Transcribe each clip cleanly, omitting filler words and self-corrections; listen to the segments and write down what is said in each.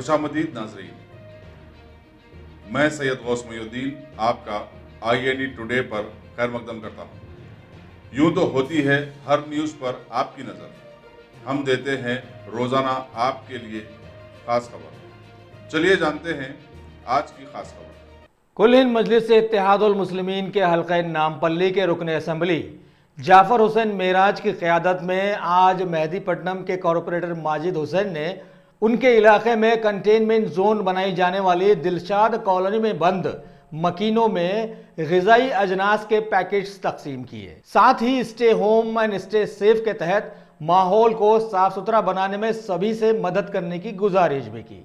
खुशामदीद नाजरीन, मैं सैयद गौस मोइनुद्दीन आपका INE टुडे पर खैर मकदम करता हूँ। यूं तो होती है हर न्यूज़ पर आपकी नज़र, हम देते हैं रोज़ाना आपके लिए खास खबर। चलिए जानते हैं आज की खास खबर। कुल हिंद मजलिस इत्तेहादुल मुस्लिमीन के हल्का नामपल्ली के रुकन असम्बली जाफर हुसैन मेराज की क़यादत में आज मेहदीपट्टनम के कॉरपोरेटर माजिद हुसैन ने उनके इलाके में कंटेनमेंट जोन बनाई जाने वाली दिलशाद कॉलोनी में बंद मकीनों में ग़िज़ाई अजनास के पैकेट्स तकसीम किए। साथ ही stay home and stay safe के तहत माहौल को साफ सुथरा बनाने में सभी से मदद करने की गुजारिश भी की।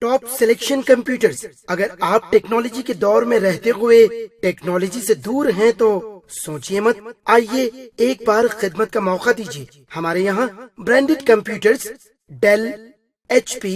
Top selection computers. अगर आप टेक्नोलॉजी के दौर में रहते हुए टेक्नोलॉजी से दूर हैं तो सोचिए मत, आइए एक बार खिदमत का मौका दीजिए। हमारे यहाँ branded computers Dell, HP,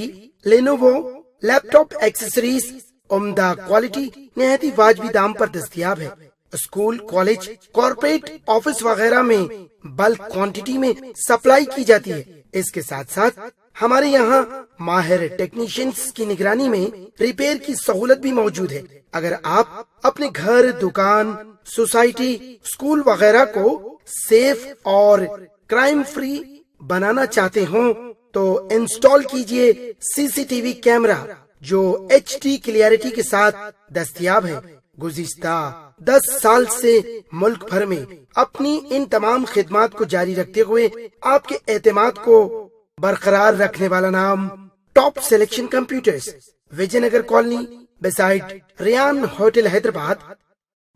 Lenovo, laptop accessories उम्दा क्वालिटी निहायत ही वाजबी दाम पर दस्तयाब है। स्कूल, कॉलेज, कॉर्पोरेट, ऑफिस वगैरह में बल्क क्वांटिटी में सप्लाई की जाती है। इसके साथ साथ हमारे यहाँ माहिर टेक्नीशियंस की निगरानी में रिपेयर की सहूलत भी मौजूद है। अगर आप अपने घर, दुकान, सोसाइटी, स्कूल वगैरह को सेफ और क्राइम फ्री बनाना चाहते हो तो इंस्टॉल कीजिए CCTV कैमरा जो HD क्लियरिटी के साथ दस्तयाब है। गुज़िश्ता 10 साल से मुल्क भर में अपनी इन तमाम खिदमात को जारी रखते हुए आपके एतमाद को बरकरार रखने वाला नाम top selection computers, Vijayanagar colony beside Riyan hotel, Hyderabad.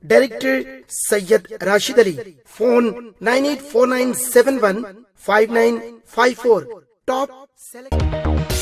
Director Syed Rashid Ali. Phone 9849715954। Top selection.